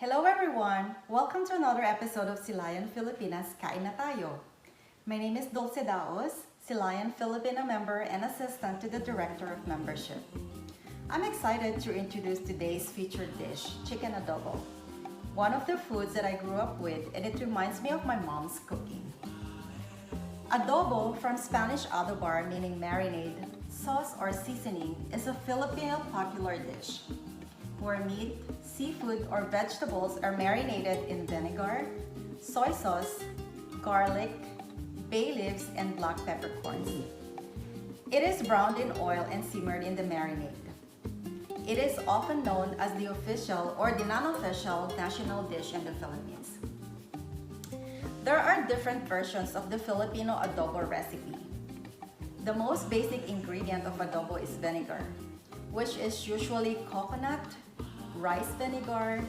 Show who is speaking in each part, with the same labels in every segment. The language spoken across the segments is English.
Speaker 1: Hello everyone! Welcome to another episode of Silayan Filipina's Kain na tayo. My name is Dulce Daos, Silayan Filipina member and assistant to the Director of Membership. I'm excited to introduce today's featured dish, chicken adobo. One of the foods that I grew up with, and it reminds me of my mom's cooking. Adobo, from Spanish adobar meaning marinade, sauce or seasoning, is a Filipino popular dish where meat, seafood, or vegetables are marinated in vinegar, soy sauce, garlic, bay leaves, and black peppercorns. It is browned in oil and simmered in the marinade. It is often known as the official or the non-official national dish in the Philippines. There are different versions of the Filipino adobo recipe. The most basic ingredient of adobo is vinegar, which is usually coconut, rice vinegar,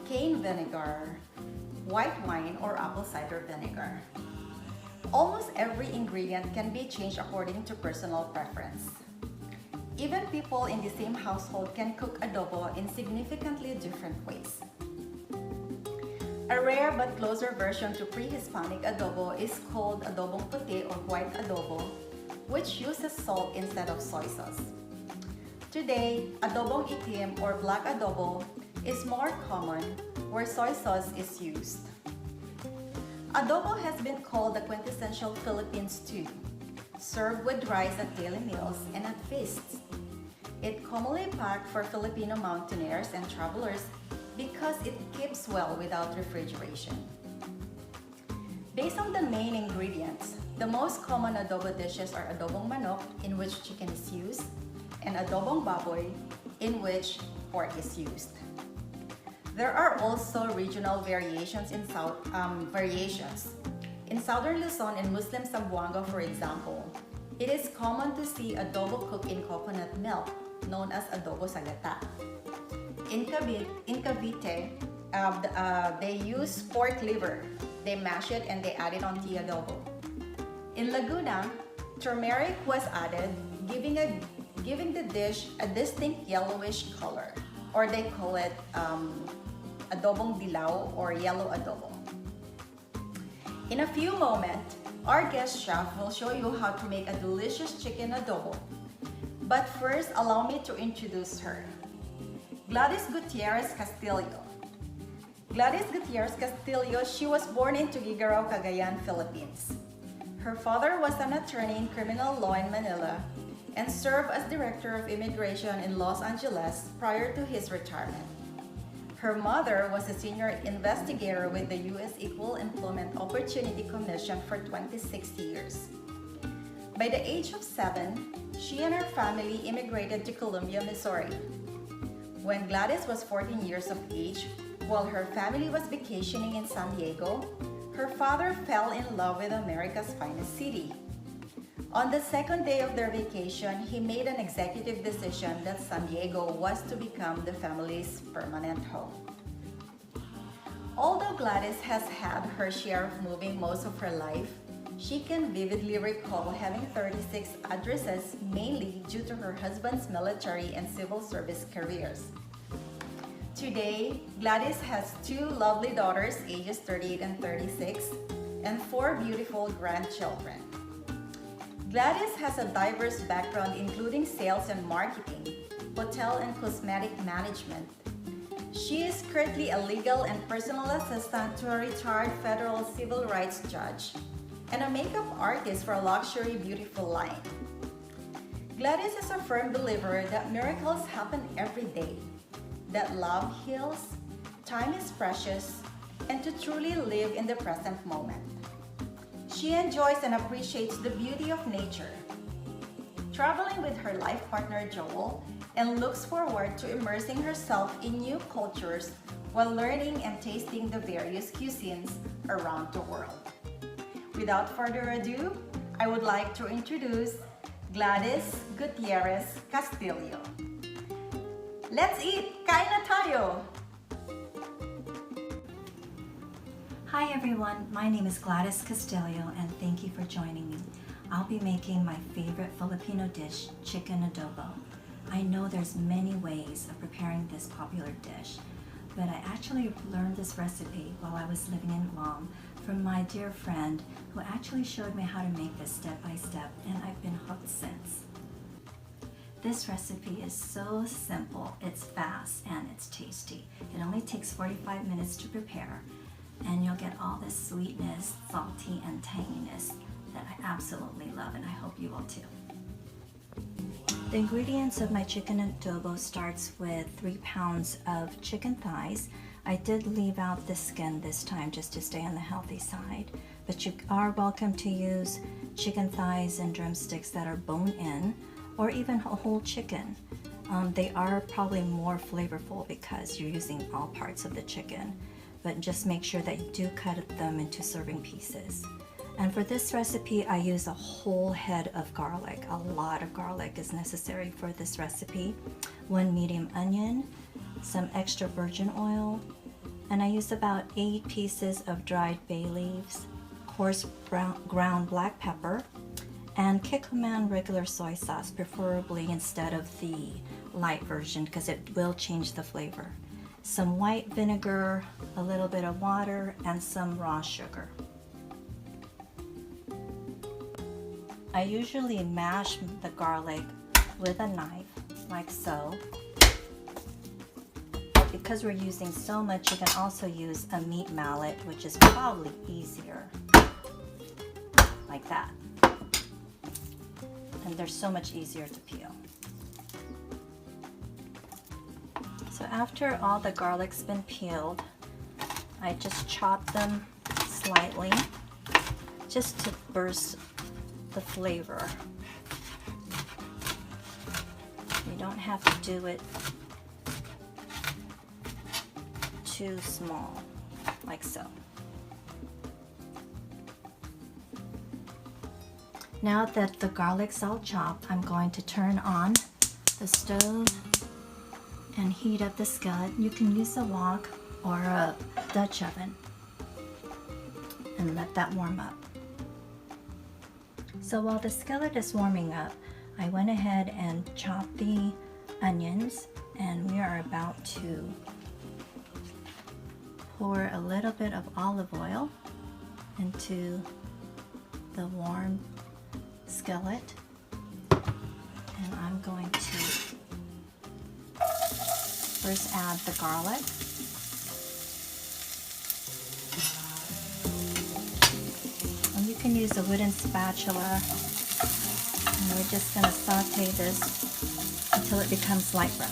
Speaker 1: cane vinegar, white wine, or apple cider vinegar. Almost every ingredient can be changed according to personal preference. Even people in the same household can cook adobo in significantly different ways. A rare but closer version to pre-Hispanic adobo is called adobong puti or white adobo, which uses salt instead of soy sauce. Today, adobong itim or black adobo is more common where soy sauce is used. Adobo has been called the quintessential Philippine stew, served with rice at daily meals and at feasts. It commonly packed for Filipino mountaineers and travelers because it keeps well without refrigeration. Based on the main ingredients, the most common adobo dishes are adobong manok, in which chicken is used, and adobong baboy, in which pork is used. There are also regional variations in Southern Luzon and Muslim Zamboanga, for example. It is common to see adobo cooked in coconut milk, known as adobo sa gata. In Cavite, they use pork liver. They mash it and they add it on the adobo. In Laguna, turmeric was added, giving the dish a distinct yellowish color, or they call it adobong dilaw or yellow adobo. In a few moments, our guest chef will show you how to make a delicious chicken adobo. But first, allow me to introduce her. Gladys Gutierrez Castillo. Gladys Gutierrez Castillo, she was born in Tuguegarao, Cagayan, Philippines. Her father was an attorney in criminal law in Manila and served as Director of Immigration in Los Angeles prior to his retirement. Her mother was a senior investigator with the U.S. Equal Employment Opportunity Commission for 26 years. By the age of 7, she and her family immigrated to Columbia, Missouri. When Gladys was 14 years of age, while her family was vacationing in San Diego, her father fell in love with America's finest city. On the second day of their vacation, he made an executive decision that San Diego was to become the family's permanent home. Although Gladys has had her share of moving most of her life, she can vividly recall having 36 addresses, mainly due to her husband's military and civil service careers. Today, Gladys has 2 lovely daughters, ages 38 and 36, and 4 beautiful grandchildren. Gladys has a diverse background including sales and marketing, hotel and cosmetic management. She is currently a legal and personal assistant to a retired federal civil rights judge and a makeup artist for a luxury beautiful line. Gladys is a firm believer that miracles happen every day, that love heals, time is precious, and to truly live in the present moment. She enjoys and appreciates the beauty of nature, traveling with her life partner Joel, and looks forward to immersing herself in new cultures while learning and tasting the various cuisines around the world. Without further ado, I would like to introduce Gladys Gutierrez Castillo. Let's eat! Kain na tayo!
Speaker 2: Hi everyone, my name is Gladys Castillo and thank you for joining me. I'll be making my favorite Filipino dish, chicken adobo. I know there's many ways of preparing this popular dish, but I actually learned this recipe while I was living in Guam from my dear friend who actually showed me how to make this step by step, and I've been hooked since. This recipe is so simple, it's fast, and it's tasty. It only takes 45 minutes to prepare, and you'll get all this sweetness, salty, and tanginess that I absolutely love, and I hope you will too. The ingredients of my chicken adobo starts with 3 pounds of chicken thighs. I did leave out the skin this time just to stay on the healthy side, but you are welcome to use chicken thighs and drumsticks that are bone-in, or even a whole chicken. They are probably more flavorful because you're using all parts of the chicken, but just make sure that you do cut them into serving pieces. And for this recipe, I use a whole head of garlic. A lot of garlic is necessary for this recipe. 1 medium onion, some extra virgin oil, and I use about 8 pieces of dried bay leaves, coarse ground black pepper, and Kikkoman regular soy sauce, preferably instead of the light version because it will change the flavor. Some white vinegar, a little bit of water, and some raw sugar. I usually mash the garlic with a knife, like so. But because we're using so much, you can also use a meat mallet, which is probably easier, like that. And they're so much easier to peel. So after all the garlic's been peeled, I just chop them slightly, just to burst the flavor. You don't have to do it too small, like so. Now that the garlic's all chopped, I'm going to turn on the stove and heat up the skillet. You can use a wok or a Dutch oven and let that warm up. So while the skillet is warming up, I went ahead and chopped the onions, and we are about to pour a little bit of olive oil into the warm skillet, and I'm going to first add the garlic. And you can use a wooden spatula, and we're just going to saute this until it becomes light brown.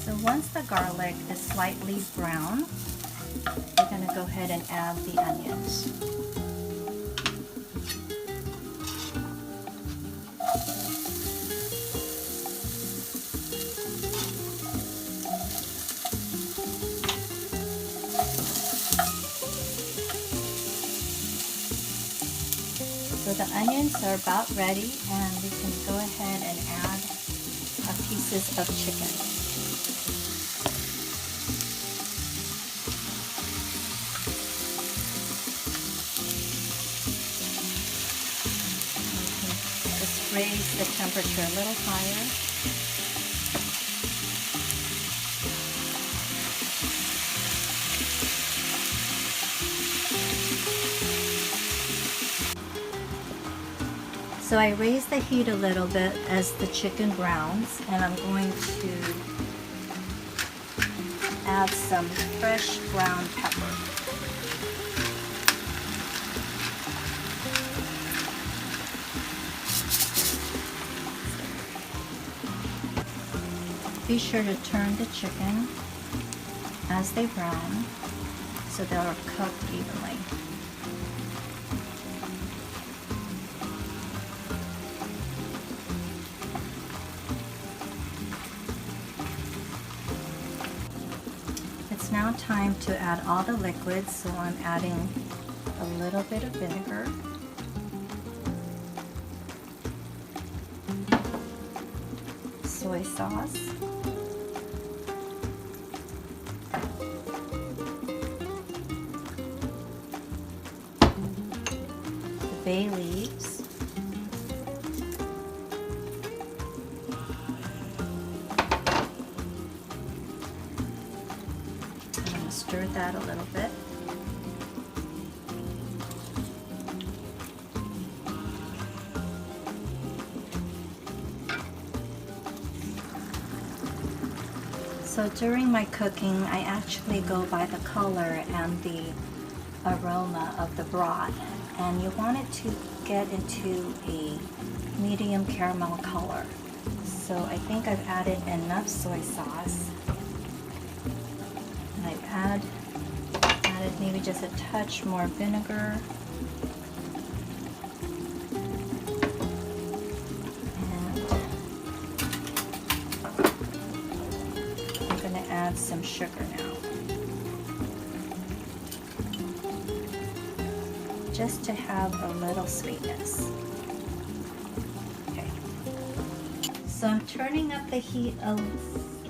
Speaker 2: So once the garlic is slightly brown, we're going to go ahead and add the onions. So the onions are about ready, and we can go ahead and add pieces of chicken. Just raise the temperature a little higher. So I raise the heat a little bit as the chicken browns, and I'm going to add some fresh ground pepper. Be sure to turn the chicken as they brown so they'll cook evenly. It's now time to add all the liquids, so I'm adding a little bit of vinegar, soy sauce, the bay leaves, stir that a little bit. So during my cooking, I actually go by the color and the aroma of the broth, and you want it to get into a medium caramel color. So I think I've added enough soy sauce, and I've added maybe just a touch more vinegar. Add some sugar now, just to have a little sweetness. Okay, so I'm turning up the heat a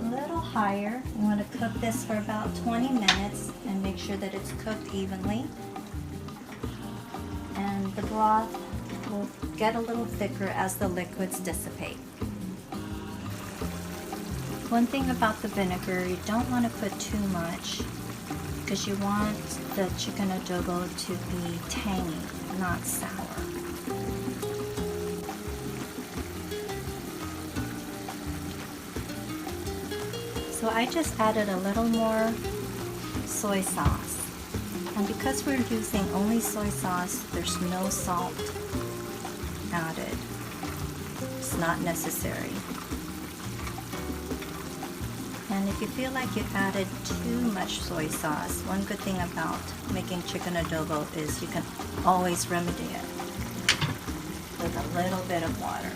Speaker 2: little higher. You want to cook this for about 20 minutes and make sure that it's cooked evenly, and the broth will get a little thicker as the liquids dissipate. One thing about the vinegar, you don't want to put too much because you want the chicken adobo to be tangy, not sour. So I just added a little more soy sauce. And because we're using only soy sauce, there's no salt added. It's not necessary. And if you feel like you added too much soy sauce, one good thing about making chicken adobo is you can always remedy it with a little bit of water.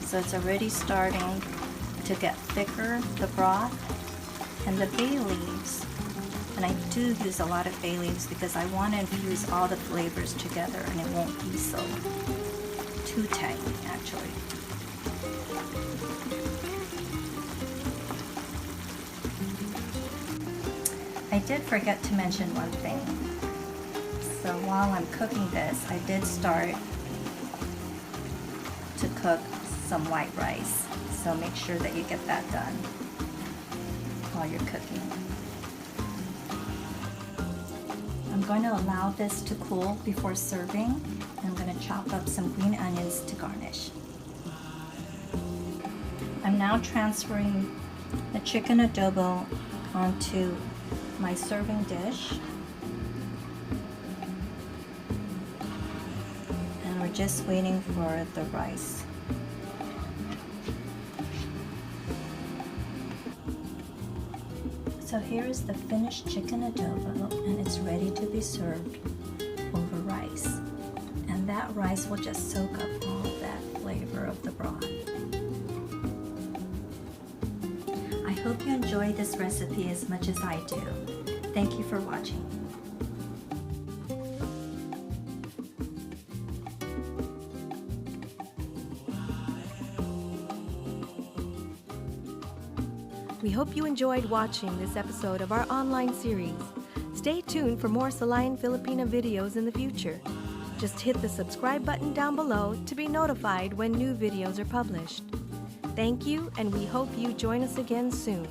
Speaker 2: So it's already starting to get thicker, the broth, and the bay leaves. And I do use a lot of bay leaves because I want to infuse all the flavors together, and it won't be so too tangy actually. I did forget to mention one thing. So while I'm cooking this, I did start to cook some white rice. So make sure that you get that done while you're cooking. I'm going to allow this to cool before serving. I'm going to chop up some green onions to garnish. I'm now transferring the chicken adobo onto my serving dish. And we're just waiting for the rice. So here is the finished chicken adobo, and it's ready to be served over rice. And that rice will just soak up all of that flavor of the broth. I hope you enjoy this recipe as much as I do. Thank you for watching.
Speaker 3: We hope you enjoyed watching this episode of our online series. Stay tuned for more Silayan Filipina videos in the future. Just hit the subscribe button down below to be notified when new videos are published. Thank you, and we hope you join us again soon.